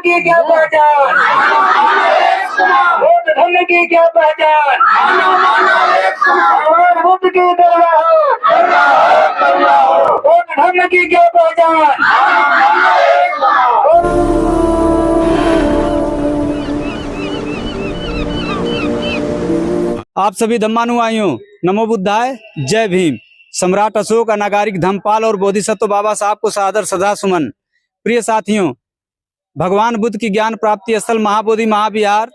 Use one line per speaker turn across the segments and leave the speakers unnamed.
की क्या पहचान, बौद्ध धर्म की क्या पहचान, भगवान बुद्ध की दरगाह, बौद्ध धर्म की क्या पहचान।
आप सभी धम्मानुयायियों, नमो बुद्धाय, जय भीम। सम्राट अशोक, अनागारिक धम्मपाल और बोधिसत्व बाबा साहब को सादर श्रद्धा सुमन। प्रिय साथियों, भगवान बुद्ध की ज्ञान प्राप्ति स्थल महाबोधि महाविहार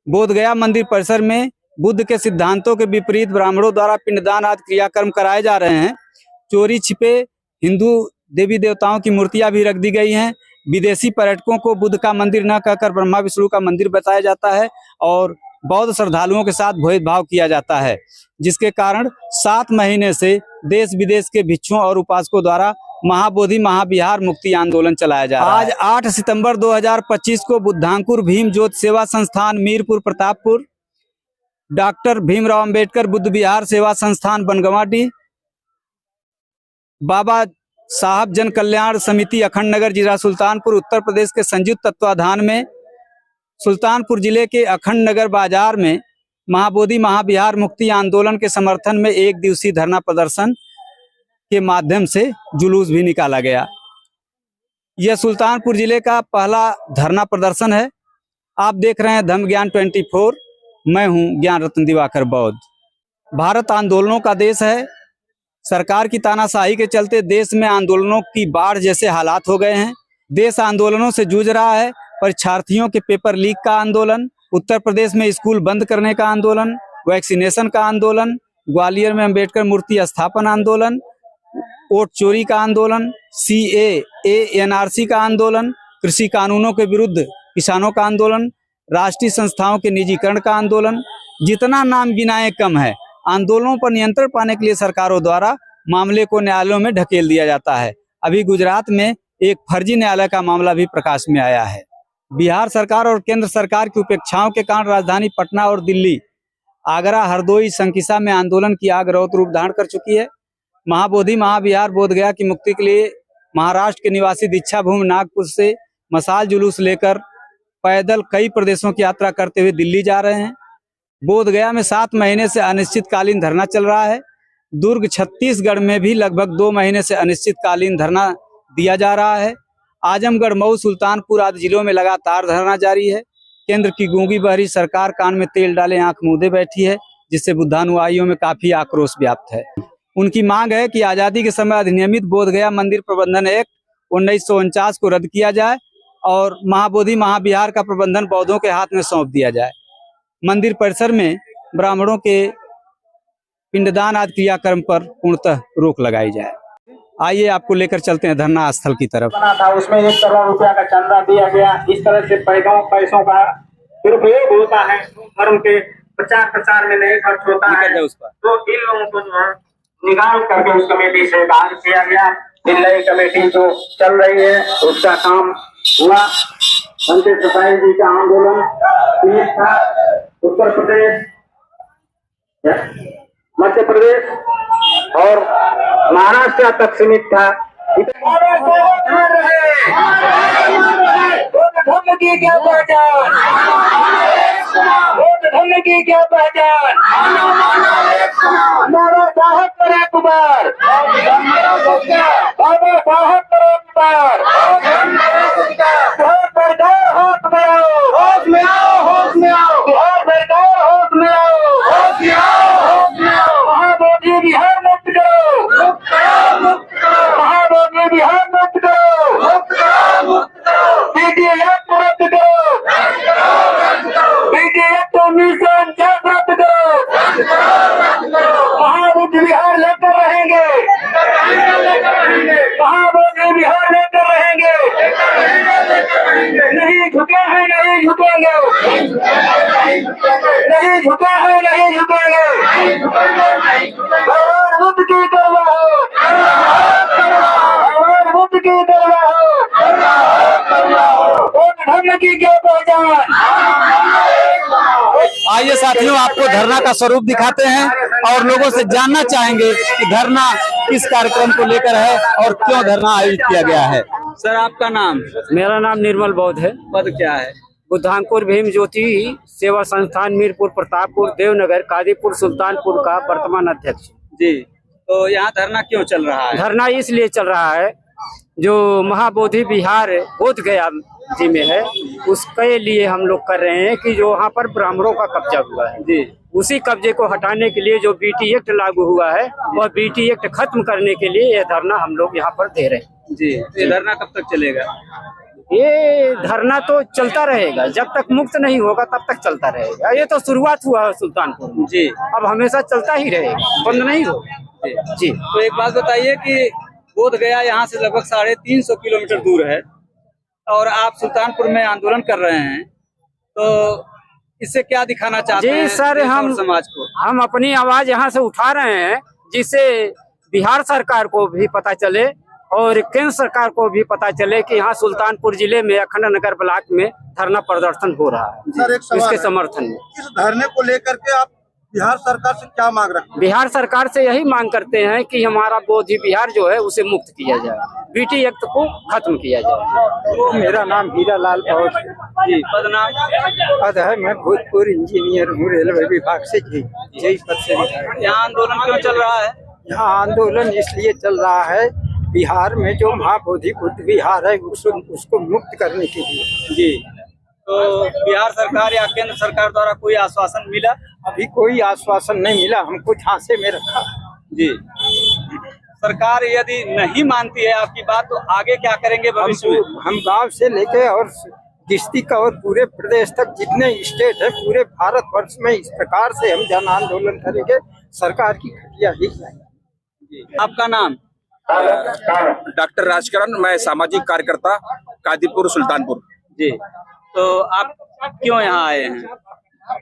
बोधगया मंदिर परिसर में बुद्ध के सिद्धांतों के विपरीत ब्राह्मणों द्वारा पिंडदान आदि क्रियाक्रम कराए जा रहे हैं। चोरी छिपे हिंदू देवी देवताओं की मूर्तियां भी रख दी गई हैं। विदेशी पर्यटकों को बुद्ध का मंदिर न कहकर ब्रह्मा विष्णु का मंदिर बताया जाता है और बौद्ध श्रद्धालुओं के साथ भेदभाव किया जाता है, जिसके कारण 7 महीने से देश विदेश के भिक्षुओं और उपासकों द्वारा महाबोधि महाविहार मुक्ति आंदोलन चलाया जा रहा है। आज 8 सितंबर 2025 को बुद्धांकुर भीम ज्योत सेवा संस्थान मीरपुर प्रतापपुर, डॉक्टर भीमराव अंबेडकर बुद्ध विहार सेवा संस्थान बनगवाडी, बाबा साहब जन कल्याण समिति अखंड नगर जिला सुल्तानपुर उत्तर प्रदेश के संयुक्त तत्वाधान में सुल्तानपुर जिले के अखंड नगर बाजार में महाबोधि महाविहार मुक्ति आंदोलन के समर्थन में 1 दिवसीय धरना प्रदर्शन के माध्यम से जुलूस भी निकाला गया। यह सुल्तानपुर जिले का पहला धरना प्रदर्शन है। आप देख रहे हैं धम्म ज्ञान 24। मैं हूं ज्ञान रत्न दिवाकर बौद्ध। भारत आंदोलनों का देश है। सरकार की तानाशाही के चलते देश में आंदोलनों की बाढ़ जैसे हालात हो गए हैं। देश आंदोलनों से जूझ रहा है। परीक्षार्थियों के पेपर लीक का आंदोलन, उत्तर प्रदेश में स्कूल बंद करने का आंदोलन, वैक्सीनेशन का आंदोलन, ग्वालियर में अंबेडकर मूर्ति स्थापन आंदोलन, वोट चोरी का आंदोलन, CAA NRC का आंदोलन, कृषि कानूनों के विरुद्ध किसानों का आंदोलन, राष्ट्रीय संस्थाओं के निजीकरण का आंदोलन, जितना नाम गिनाए कम है। आंदोलनों पर नियंत्रण पाने के लिए सरकारों द्वारा मामले को न्यायालयों में ढकेल दिया जाता है। अभी गुजरात में एक फर्जी न्यायालय का मामला भी प्रकाश में आया है। बिहार सरकार और केंद्र सरकार की उपेक्षाओं के कारण राजधानी पटना और दिल्ली, आगरा, हरदोई, संकिसा में आंदोलन की आग रौद्र रूप धारण कर चुकी है। महाबोधि महाविहार बोधगया की मुक्ति के लिए महाराष्ट्र के निवासी दीक्षा भूमि नागपुर से मशाल जुलूस लेकर पैदल कई प्रदेशों की यात्रा करते हुए दिल्ली जा रहे हैं। बोधगया में 7 महीने से अनिश्चितकालीन धरना चल रहा है। दुर्ग छत्तीसगढ़ में भी लगभग 2 महीने से अनिश्चितकालीन धरना दिया जा रहा है। आजमगढ़, मऊ, सुल्तानपुर आदि जिलों में लगातार धरना जारी है। केंद्र की गूंगी बहरी सरकार कान में तेल डाले आंख मूंदे बैठी है, जिससे बुद्धानुयायियों में काफी आक्रोश व्याप्त है। उनकी मांग है कि आजादी के समय अधिनियमित बोधगया मंदिर प्रबंधन एक्ट 1949 को रद्द किया जाए और महाबोधि महाविहार का प्रबंधन बौद्धों के हाथ में सौंप दिया जाए। मंदिर परिसर में ब्राह्मणों के पिंडदान आदि क्रियाक्रम पर पूर्णतः रोक लगाई जाए। आइए आपको लेकर चलते हैं धरना स्थल की तरफ।
बना था, उसमें 1 करोड़ रुपया का चंदा दिया गया। इस तरह से पैसों का दुरुपयोग होता है, धर्म के प्रचार में नहीं खर्च होता है। उस पर तो इन लोगों को जो है निकाल करके उस कमेटी से बाहर किया गया। इन नई कमेटी जो चल रही है उसका काम हुआ। पंडित सताई जी का आंदोलन ठीक था। उत्तर प्रदेश, मध्य प्रदेश और महाराष्ट्र तक सीमित था। बौद्ध धर्म की क्या पहचान, बौद्ध धर्म की क्या पहचान। बाबा साहब पर एक बार, बाबा साहब पर एक बार, बिहार सरकार होश में आओ, होश में आओ, होश में आओ, बिहार सरकार होश में आओ, होश में आओ, होश में आओ। महाबोधि बिहार मुक्त करो, मुक्त करो, मुक्त करो। महाबोधि बिहार मुक्त करो, मुक्त करो, मुक्त करो। BDF रद्द करो, रद्द करो, रद्द करो। BDF 1949 रद्द करो, रद्द करो, रद्द करो। महाबोधि बिहार लेकर रहेंगे, महाबोधि बिहार लेकर रहेंगे, नहीं झुके हैं, नहीं झुकेंगे, नहीं झुके हैं, नहीं झुकेंगे। भगवान बुद्ध की दरगाह हो, भगवान बुद्ध की दरगाह हो, बौद्ध धर्म की क्या पहचान।
आइए साथियों, आपको धरना का स्वरूप दिखाते हैं और लोगों से जानना चाहेंगे कि धरना किस कार्यक्रम को लेकर है और क्यों धरना आयोजित किया गया है। सर आपका नाम?
मेरा नाम निर्मल बौद्ध है।
पद क्या है?
बुद्धांकुर भीम ज्योति सेवा संस्थान मीरपुर प्रतापपुर देवनगर कादीपुर सुल्तानपुर का वर्तमान अध्यक्ष।
जी, तो यहाँ धरना क्यों चल रहा है?
धरना इसलिए चल रहा है, जो महाबोधि विहार बोध गया जी में है, उसके लिए हम लोग कर रहे हैं कि जो वहाँ पर ब्राह्मणों का कब्जा हुआ है जी, उसी कब्जे को हटाने के लिए जो बीटी एक्ट लागू हुआ है वह बीटी एक्ट खत्म करने के लिए यह धरना हम लोग यहाँ पर दे रहे हैं।
जी, तो ये धरना कब तक चलेगा?
ये धरना तो चलता रहेगा, जब तक मुक्त नहीं होगा तब तक चलता रहेगा। ये तो शुरुआत हुआ है सुल्तानपुर में
जी,
अब हमेशा चलता ही रहेगा, बंद नहीं होगा जी।
तो एक बात बताइए कि बोध गया यहाँ से लगभग 350 किलोमीटर दूर है और आप सुल्तानपुर में आंदोलन कर रहे हैं, तो इससे क्या दिखाना चाहते हैं
जी सर, हम
समाज को?
हम अपनी आवाज यहाँ से उठा रहे हैं, जिससे बिहार सरकार को भी पता चले और केंद्र सरकार को भी पता चले कि यहाँ सुल्तानपुर जिले में अखंड नगर ब्लॉक में धरना प्रदर्शन हो रहा है
सर, एक सवाल
इसके
है।
समर्थन में।
इस धरने को लेकर के आप बिहार सरकार से क्या मांग रहे हैं?
बिहार सरकार से यही मांग करते हैं कि हमारा बोधि विहार जो है उसे मुक्त किया जाए, बीटी एक्ट को खत्म किया जाए।
मेरा नाम हीरालाल बौद्ध
जी, पद नाम?
पद है, मैं भूतपूर्व इंजीनियर हूँ, रेलवे विभाग से जी यही पद से रिटायर्ड।
यहाँ आंदोलन क्यों चल रहा है?
यहाँ आंदोलन इसलिए चल रहा है, बिहार में जो महाबोधि बुद्ध विहार है उसको मुक्त करने के लिए
जी, तो बिहार सरकार या केंद्र सरकार द्वारा कोई आश्वासन मिला?
अभी कोई आश्वासन नहीं मिला, हमको झांसे में रखा।
जी, सरकार यदि नहीं मानती है आपकी बात तो आगे क्या करेंगे भविष्य में?
हम गांव से लेके और डिस्ट्रिक्ट और पूरे प्रदेश तक जितने स्टेट है पूरे भारत वर्ष में इस प्रकार से हम जन आंदोलन करेंगे, सरकार की खटिया ही जाएगी।
आपका नाम?
डॉक्टर राजकरण, मैं सामाजिक कार्यकर्ता कादीपुर सुल्तानपुर।
जी, तो आप क्यों यहाँ आए हैं?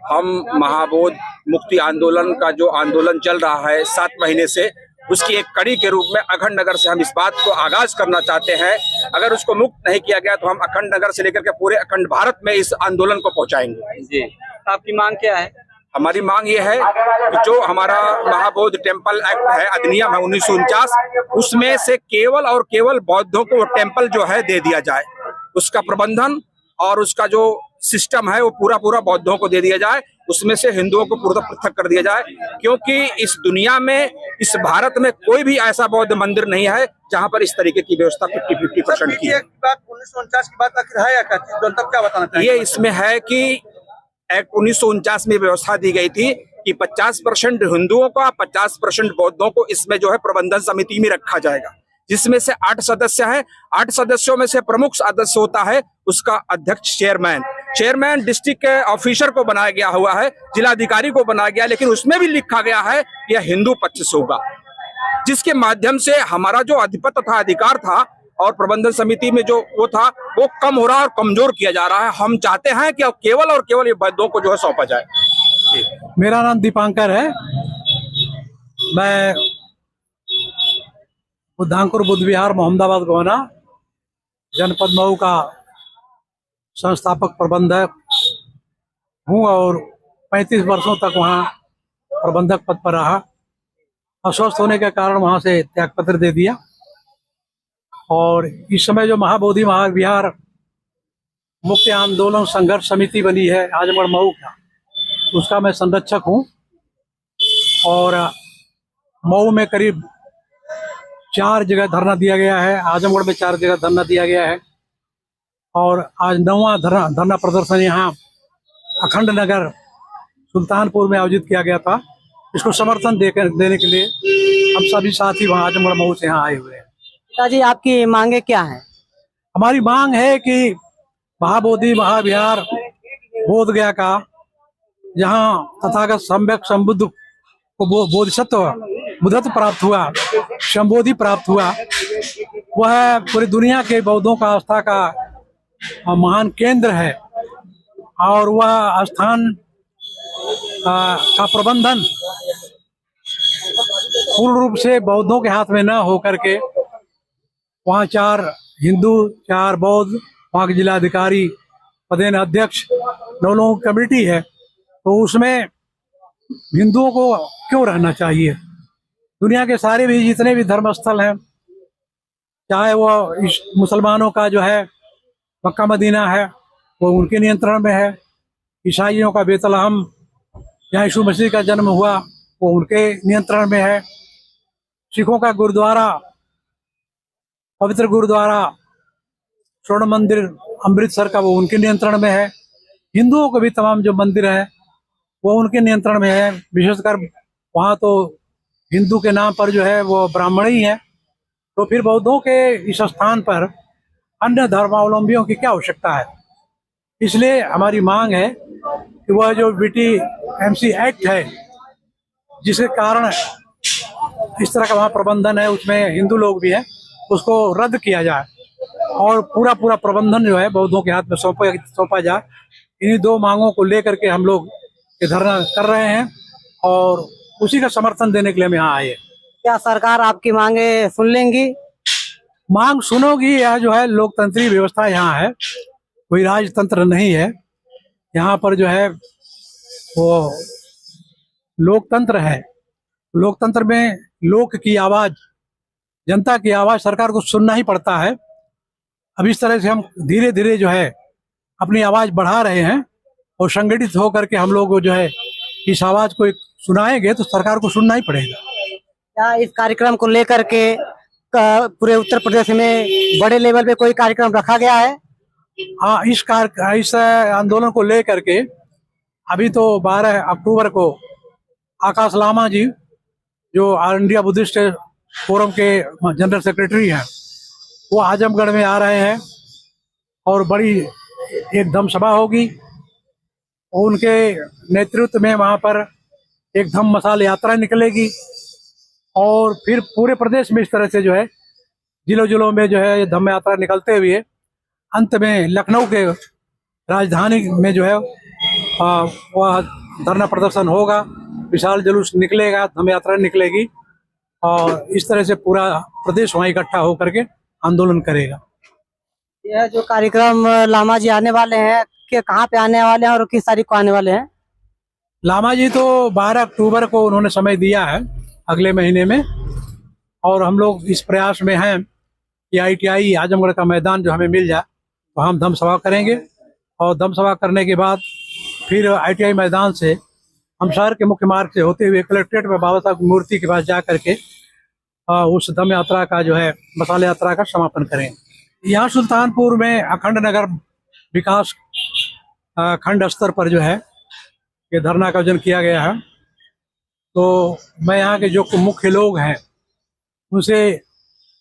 हम महाबोध मुक्ति आंदोलन का जो आंदोलन चल रहा है 7 महीने से, उसकी एक कड़ी के रूप में अखंड नगर से हम इस बात को आगाज करना चाहते हैं। अगर उसको मुक्त नहीं किया गया तो हम अखंड नगर से लेकर के पूरे अखंड भारत में इस आंदोलन को पहुंचाएंगे।
जी, आपकी मांग क्या है?
हमारी मांग ये है कि जो हमारा महाबोध टेम्पल एक्ट है, अधिनियम है 1949, उसमें से केवल और केवल बौद्धों को टेम्पल जो है दे दिया जाए, उसका प्रबंधन और उसका जो सिस्टम है वो पूरा बौद्धों को दे दिया जाए, उसमें से हिंदुओं को पूरा पृथक कर दिया जाए। क्योंकि इस दुनिया में, इस भारत में कोई भी ऐसा बौद्ध मंदिर नहीं है जहां पर इस तरीके की व्यवस्था 50-50% की है।
1949 की बात आखिर है या क्या? जनता क्या बताना चाहिए?
ये इसमें है कि एक्ट 1949 में व्यवस्था दी गई थी कि 50% हिंदुओं का 50% बौद्धों को इसमें जो है प्रबंधन समिति में रखा जाएगा, जिसमें से 8 सदस्य हैं। 8 सदस्यों में से प्रमुख सदस्य होता है उसका अध्यक्ष, चेयरमैन डिस्ट्रिक्ट के ऑफिसर को बनाया गया हुआ है, जिलाधिकारी को बनाया गया, लेकिन उसमें भी लिखा गया है यह हिंदू पक्ष से होगा, जिसके माध्यम से हमारा जो अधिपत्य तथा अधिकार था और प्रबंधन समिति में जो वो था वो कम हो रहा है और कमजोर किया जा रहा है। हम चाहते हैं कि केवल और केवल ये बौद्धों को जो है सौंपा जाए।
मेरा नाम दीपांकर है, मैं बुद्धांकुर बुद्ध विहार मोहम्मदाबाद गोना जनपद मऊ का संस्थापक प्रबंधक हूँ और 35 वर्षों तक वहाँ प्रबंधक पद पर रहा। अस्वस्थ होने के कारण वहाँ से त्यागपत्र दे दिया और इस समय जो महाबोधि महाविहार मुक्ति आंदोलन संघर्ष समिति बनी है आजमगढ़ मऊ का, उसका मैं संरक्षक हूँ और मऊ में करीब 4 जगह धरना दिया गया है, आजमगढ़ में 4 जगह धरना दिया गया है और आज 9वां धरना प्रदर्शन यहाँ अखंड नगर सुल्तानपुर में आयोजित किया गया था। इसको समर्थन देने के लिए हम सभी साथी वहाँ आजमगढ़ मऊ से यहाँ आए हुए हैं।
जी, आपकी मांगे क्या है?
हमारी मांग है कि महाबोधि महाविहार बोध गया का, जहाँ तथागत सम्यक संबुद्ध को बुद्धत्व प्राप्त हुआ, संबोधि प्राप्त हुआ, वह पूरी दुनिया के बौद्धों का आस्था का महान केंद्र है और वह स्थान का प्रबंधन पूर्ण रूप से बौद्धों के हाथ में न हो करके वहाँ 4 हिंदू 4 बौद्ध, वहाँ के जिलाधिकारी, पदेन अध्यक्ष, 9 लोगों की कमेटी है, तो उसमें हिंदुओं को क्यों रहना चाहिए? दुनिया के सारे भी जितने भी धर्म स्थल हैं चाहे वो इस मुसलमानों का जो है मक्का मदीना है वो उनके नियंत्रण में है, ईसाइयों का बेतलहम जहाँ यीशु मसीह का जन्म हुआ वो उनके नियंत्रण में है, सिखों का गुरुद्वारा, पवित्र गुरुद्वारा, स्वर्ण मंदिर अमृतसर का वो उनके नियंत्रण में है, हिंदुओं के भी तमाम जो मंदिर है वो उनके नियंत्रण में है। विशेषकर वहाँ तो हिंदू के नाम पर जो है वो ब्राह्मण ही है, तो फिर बौद्धों के इस स्थान पर अन्य धर्मावलंबियों की क्या आवश्यकता है। इसलिए हमारी मांग है कि वह जो BTMC एक्ट है जिसके कारण इस तरह का वहाँ प्रबंधन है उसमें हिंदू लोग भी हैं, उसको रद्द किया जाए और पूरा प्रबंधन जो है बौद्धों के हाथ में सौंपा जाए। इन्हीं दो मांगों को लेकर के हम लोग ये धरना कर रहे हैं और उसी का समर्थन देने के लिए हम यहाँ आए।
क्या सरकार आपकी मांगे सुन लेंगी?
मांग सुनोगी। यह जो है लोकतंत्री व्यवस्था यहाँ है, कोई राजतंत्र नहीं है। यहाँ पर जो है वो लोकतंत्र है। लोकतंत्र में लोक की आवाज, जनता की आवाज सरकार को सुनना ही पड़ता है। अब इस तरह से हम धीरे धीरे जो है अपनी आवाज बढ़ा रहे हैं और संगठित होकर के हम लोग जो है इस आवाज को सुनाएंगे तो सरकार को सुनना ही पड़ेगा।
क्या इस कार्यक्रम को लेकर के पूरे उत्तर प्रदेश में बड़े लेवल पे कोई कार्यक्रम रखा गया है?
हाँ, इस आंदोलन को लेकर के अभी तो 12 अक्टूबर को आकाश लामा जी जो ऑल इंडिया बुद्धिस्ट फोरम के जनरल सेक्रेटरी हैं वो आजमगढ़ में आ रहे हैं और बड़ी एक धम्म सभा होगी। उनके नेतृत्व में वहाँ पर एक धम्म मसाल यात्रा निकलेगी और फिर पूरे प्रदेश में इस तरह से जो है जिलों में जो है धम्म यात्रा निकलते हुए अंत में लखनऊ के राजधानी में जो है वह धरना प्रदर्शन होगा, विशाल जुलूस निकलेगा, धम्म यात्रा निकलेगी और इस तरह से पूरा प्रदेश वहाँ इकट्ठा होकर के आंदोलन करेगा।
यह जो कार्यक्रम लामा जी आने वाले हैं कि कहाँ पे आने वाले हैं और किस तारीख को आने वाले हैं?
लामा जी तो 12 अक्टूबर को उन्होंने समय दिया है अगले महीने में और हम लोग इस प्रयास में हैं कि ITI आजमगढ़ का मैदान जो हमें मिल जाए तो हम धम्म सभा करेंगे और धम्म सभा करने के बाद फिर ITI मैदान से हम शहर के मुख्य मार्ग से होते हुए कलेक्ट्रेट में बाबा साहब की मूर्ति के पास जा करके उस धम्म यात्रा का जो है मसाल यात्रा का समापन करें। यहाँ सुल्तानपुर में अखंड नगर विकास खंड स्तर पर जो है ये धरना का आयोजन किया गया है। तो मैं यहाँ के जो मुख्य लोग हैं उनसे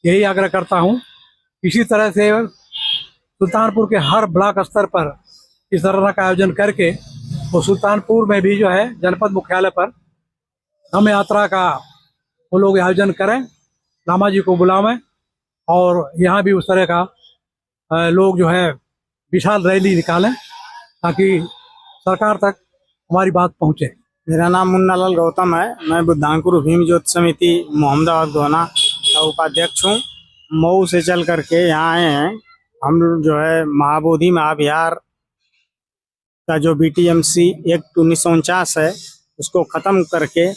यही आग्रह करता हूँ इसी तरह से सुल्तानपुर के हर ब्लॉक स्तर पर इस धरना का आयोजन करके वो सुल्तानपुर में भी जो है जनपद मुख्यालय पर धम्म यात्रा का वो लोग आयोजन करें, लामा जी को बुलावें और यहाँ भी उस तरह का लोग जो है विशाल रैली निकालें ताकि सरकार तक हमारी बात पहुँचे।
मेरा नाम मुन्ना लाल गौतम है। मैं बुद्धांकुर भीम ज्योति समिति मोहम्मदाबाद गोहना का उपाध्यक्ष हूँ। मऊ से चल करके यहाँ आए हैं। हम जो है महाबोधि महाविहार का जो BTMC एक्ट 1949 है उसको ख़त्म करके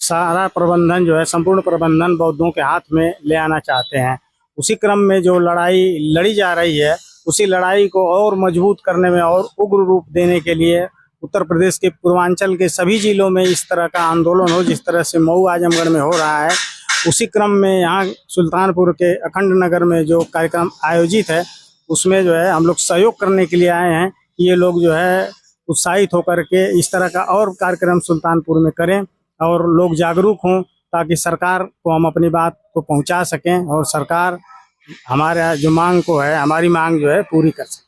सारा प्रबंधन जो है संपूर्ण प्रबंधन बौद्धों के हाथ में ले आना चाहते हैं। उसी क्रम में जो लड़ाई लड़ी जा रही है उसी लड़ाई को और मजबूत करने में और उग्र रूप देने के लिए उत्तर प्रदेश के पूर्वांचल के सभी जिलों में इस तरह का आंदोलन हो जिस तरह से मऊ आजमगढ़ में हो रहा है। उसी क्रम में यहाँ सुल्तानपुर के अखंड नगर में जो कार्यक्रम आयोजित है उसमें जो है हम लोग सहयोग करने के लिए आए हैं कि ये लोग जो है उत्साहित होकर के इस तरह का और कार्यक्रम सुल्तानपुर में करें और लोग जागरूक हों ताकि सरकार को हम अपनी बात को पहुंचा सकें और सरकार हमारा जो मांग को है हमारी मांग जो है पूरी कर सके।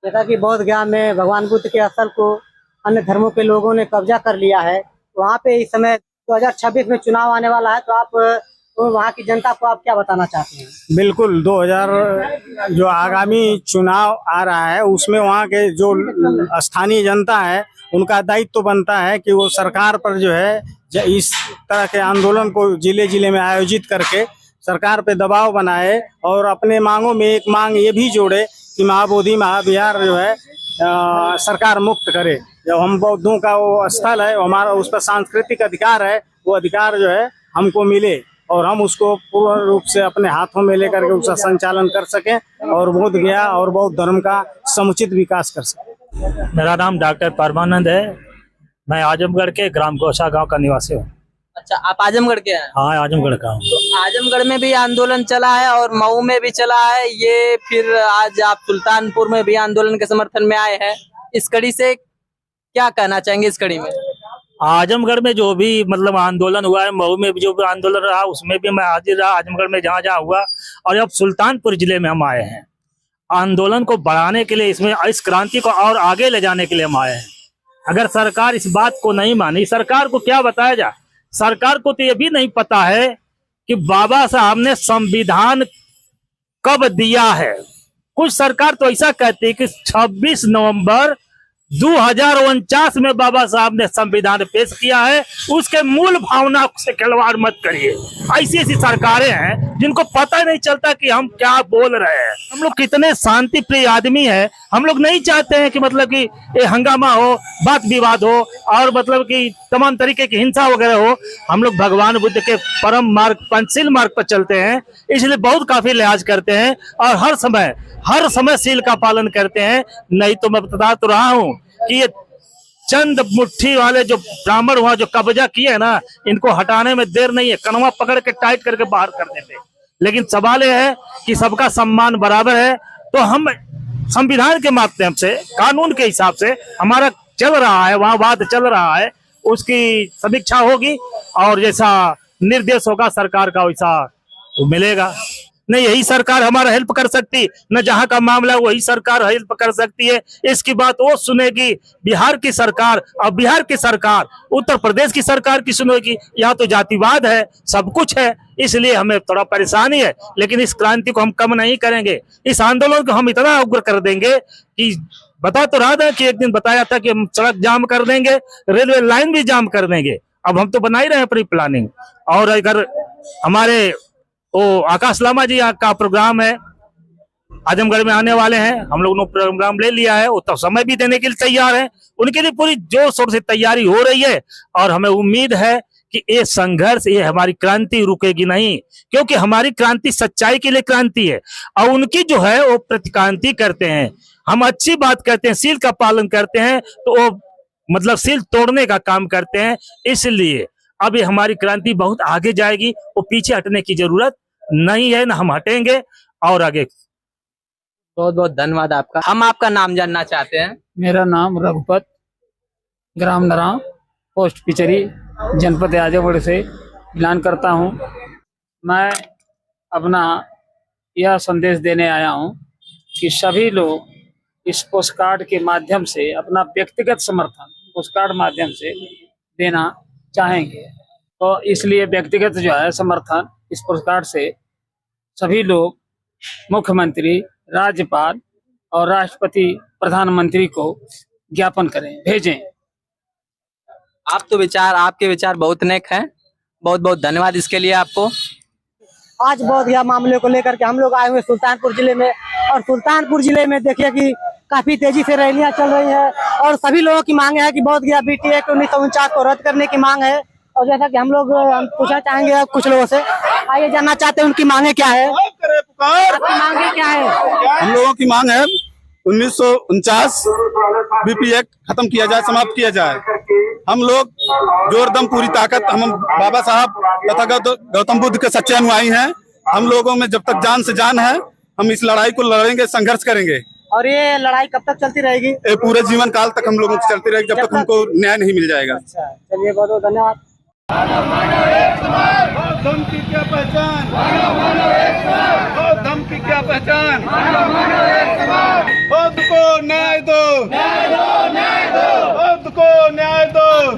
जैसा कि बौद्ध गया में भगवान बुद्ध के स्थल को अन्य धर्मों के लोगों ने कब्जा कर लिया है, वहाँ पे इस समय 2026 में चुनाव आने वाला है, तो आप वहाँ की जनता को आप क्या बताना चाहते हैं?
बिल्कुल 2000 जो आगामी चुनाव आ रहा है उसमें वहाँ के जो स्थानीय जनता है उनका दायित्व तो बनता है कि वो सरकार पर जो है इस तरह के आंदोलन को जिले जिले में आयोजित करके सरकार पे दबाव बनाए और अपने मांगों में एक मांग ये भी जोड़े कि महाबोधि महाविहार जो है सरकार मुक्त करे। जब हम बौद्धों का वो स्थल है हमारा उस पर सांस्कृतिक अधिकार है, वो अधिकार जो है हमको मिले। और हम उसको पूर्ण रूप से अपने हाथों में लेकर के उसका संचालन कर सकें और बोध गया और बौद्ध धर्म का समुचित विकास कर सकें।
मेरा नाम डॉक्टर परमानंद है। मैं आजमगढ़ के ग्राम गौसा गांव का निवासी हूँ।
अच्छा, आप आजमगढ़ के हैं?
हाँ, आजमगढ़ का हूँ।
तो आजमगढ़ में भी आंदोलन चला है और मऊ में भी चला है, ये फिर आज आप सुल्तानपुर में भी आंदोलन के समर्थन में आए हैं। इस कड़ी से क्या कहना चाहेंगे? इस कड़ी में
आजमगढ़ में जो भी मतलब आंदोलन हुआ है, मऊ में भी जो भी आंदोलन रहा उसमें भी मैं हाजिर रहा, आजमगढ़ में जहाँ जहाँ हुआ। और अब सुल्तानपुर जिले में हम आए हैं आंदोलन को बढ़ाने के लिए, इसमें इस क्रांति को और आगे ले जाने के लिए हम आए हैं। अगर सरकार इस बात को नहीं मानी, सरकार को क्या बताया जाए? सरकार को तो ये भी नहीं पता है कि बाबा साहब ने संविधान कब दिया है। कुछ सरकार तो ऐसा कहती है कि 26 नवंबर 2049 में बाबा साहब ने संविधान पेश किया है। उसके मूल भावना से खिलवाड़ मत करिए। ऐसी ऐसी सरकारें हैं जिनको पता नहीं चलता कि हम क्या बोल रहे हैं। हम लोग कितने शांति प्रिय आदमी हैं। हम लोग नहीं चाहते हैं कि मतलब कि ये हंगामा हो, बात विवाद हो और मतलब कि तमाम तरीके की हिंसा वगैरह हो। हम लोग भगवान बुद्ध के परम मार्ग, पंचशील मार्ग पर चलते हैं, इसलिए बहुत काफी लिहाज करते हैं और हर समय सील का पालन करते हैं। नहीं तो मैं बता तो रहा हूँ कि ये चंद मुट्ठी वाले जो ब्राह्मण हुआ जो कब्जा किए ना, इनको हटाने में देर नहीं है। कनवा पकड़ के टाइट करके बाहर कर देते। लेकिन सवाल यह है कि सबका सम्मान बराबर है, तो हम संविधान के माध्यम से, कानून के हिसाब से हमारा चल रहा है, वहां वाद चल रहा है, उसकी समीक्षा होगी और जैसा निर्देश होगा सरकार का वैसा मिलेगा। नहीं यही सरकार हमारा हेल्प कर सकती, न जहां का मामला वही सरकार हेल्प कर सकती है। इसकी बात वो सुनेगी बिहार की सरकार, और बिहार की सरकार उत्तर प्रदेश की सरकार की सुनेगी। यहाँ तो जातिवाद है, सब कुछ है, इसलिए हमें थोड़ा परेशानी है। लेकिन इस क्रांति को हम कम नहीं करेंगे। इस आंदोलन को हम इतना उग्र कर देंगे कि बता तो रहा था कि एक दिन बताया था कि हम सड़क जाम कर देंगे, रेलवे लाइन भी जाम कर देंगे। अब हम तो बना ही रहे हैं प्री प्लानिंग। और अगर हमारे आकाश लामा जी का प्रोग्राम है, आजमगढ़ में आने वाले हैं, हम लोगों ने प्रोग्राम ले लिया है, वो तो समय भी देने के लिए तैयार है। उनके लिए पूरी जोर शोर से तैयारी हो रही है और हमें उम्मीद है कि ये संघर्ष, ये हमारी क्रांति रुकेगी नहीं, क्योंकि हमारी क्रांति सच्चाई के लिए क्रांति है और उनकी जो है वो प्रतिक्रांति करते हैं। हम अच्छी बात करते हैं, सील का पालन करते हैं, तो वो मतलब सील तोड़ने का काम करते हैं। इसलिए अब ये हमारी क्रांति बहुत आगे जाएगी, वो पीछे हटने की जरूरत नहीं है, ना हम हटेंगे। और आगे
बहुत बहुत धन्यवाद आपका। हम आपका नाम जानना चाहते हैं।
मेरा नाम रघुपत, ग्राम नराव, पोस्ट पिचरी, जनपद आजमगढ़ से ऐलान करता हूं। मैं अपना यह संदेश देने आया हूं कि सभी लोग इस पोस्ट कार्ड के माध्यम से अपना व्यक्तिगत समर्थन पोस्ट कार्ड माध्यम से देना चाहेंगे। तो इसलिए व्यक्तिगत जो है समर्थन इस पोस्ट कार्ड से सभी लोग मुख्यमंत्री, राज्यपाल और राष्ट्रपति, प्रधानमंत्री को ज्ञापन करें, भेजें।
आपके विचार बहुत नेक हैं। बहुत बहुत धन्यवाद इसके लिए आपको।
आज बोध गया मामले को लेकर के हम लोग आए हुए सुल्तानपुर जिले में, और सुल्तानपुर जिले में देखिए कि काफी तेजी से रैलियां चल रही है और सभी लोगों की मांग है कि बोध गया बीटी एक्ट 1949 को रद्द करने की मांग है। और जैसा कि हम पूछना चाहेंगे कुछ लोगों से, आइए जानना चाहते हैं उनकी मांगे क्या है। आपकी मांगे क्या है?
हम लोगों की मांग है 1949 बीपी एक्ट खत्म किया जाए, समाप्त किया जाए। हम लोग जोरदम पूरी ताकत, हम बाबा साहब तथा गौतम बुद्ध के सच्चे अनुयायी हैं। हम लोगों में जब तक जान से जान है, हम इस लड़ाई को लड़ेंगे, संघर्ष करेंगे।
और ये लड़ाई कब तक चलती रहेगी?
ये पूरे जीवन काल तक हम लोगों की चलती रहेगी, जब तक हमको न्याय नहीं मिल जाएगा।
अच्छा, चलिए बहुत बहुत धन्यवाद।
धर्म की क्या पहचान, धर्म की क्या पहचान, बौद्ध को न्याय दो, बौद्ध को न्याय दो,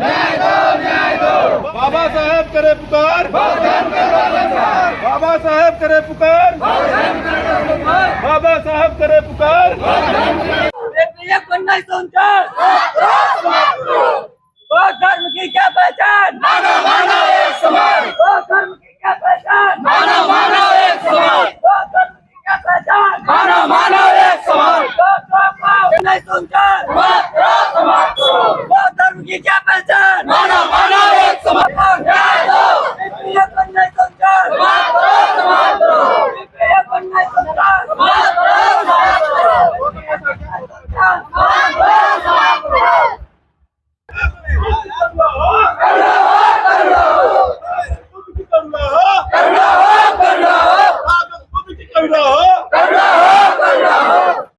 बाबा साहेब करे पुकार, बाबा साहेब करे पुकार, बाबा साहेब करे पुकार।
धर्म की क्या पहचान, मानव मानव एक समान। धर्म की क्या पहचान, मानव मानव एक समान। धर्म की क्या पहचान, मानव मानव एक समान। नहीं सुनकर धर्म की क्या पहचान, मानव मानव एक समान।